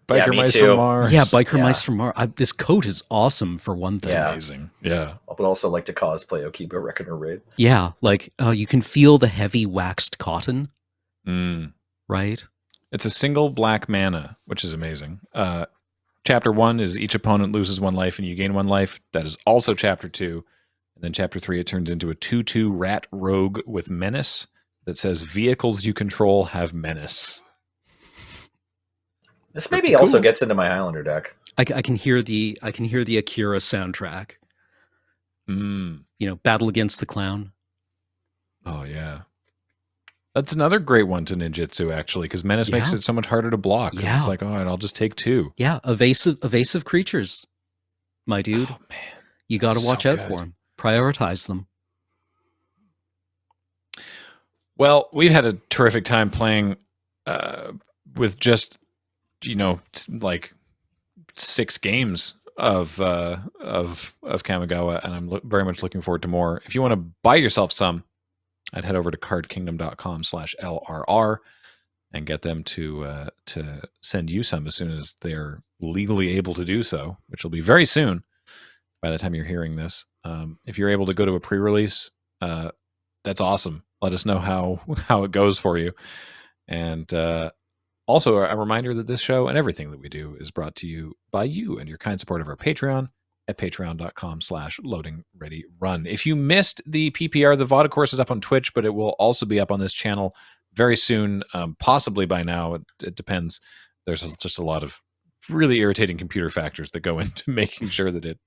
Biker Mice from Mars. Yeah, Biker Mice from Mars. This coat is awesome for one thing. It's amazing. Yeah. I would also like to cosplay Okiba Reckoner Raid. Yeah, like you can feel the heavy waxed cotton. Right? It's a single black mana, which is amazing. Chapter 1 is each opponent loses 1 life and you gain 1 life. That is also Chapter 2. And then Chapter 3, it turns into a 2/2 rat rogue with menace that says vehicles you control have menace. This maybe also gets into my Highlander deck. I can hear the Akira soundtrack. Battle Against the Clown. Oh yeah, that's another great one to ninjutsu actually, because menace makes it so much harder to block. Yeah. It's like, all right, I'll just take 2. Yeah, evasive creatures, my dude. Oh man, you got to watch out for them. Prioritize them. Well, we've had a terrific time playing with just like 6 games of Kamigawa, and I'm very much looking forward to more. If you want to buy yourself some, I'd head over to cardkingdom.com/LRR and get them to send you some as soon as they're legally able to do so, which will be very soon by the time you're hearing this. If you're able to go to a pre-release, that's awesome. Let us know how it goes for you. And also, a reminder that this show and everything that we do is brought to you by you and your kind support of our Patreon at patreon.com/loadingreadyrun. If you missed the PPR, the VOD course is up on Twitch, but it will also be up on this channel very soon, possibly by now. It depends. There's just a lot of really irritating computer factors that go into making sure that it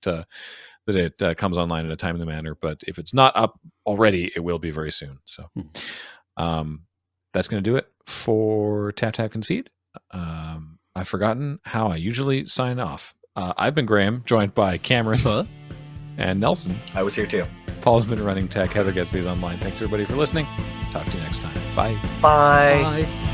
comes online in a timely manner. But if it's not up already, it will be very soon. So that's going to do it for Tap Tap Concede. I've forgotten how I usually sign off. I've been Graham, joined by Cameron and Nelson. I was here too. Paul's been running tech. Heather gets these online. Thanks everybody for listening. Talk to you next time. Bye. Bye. Bye.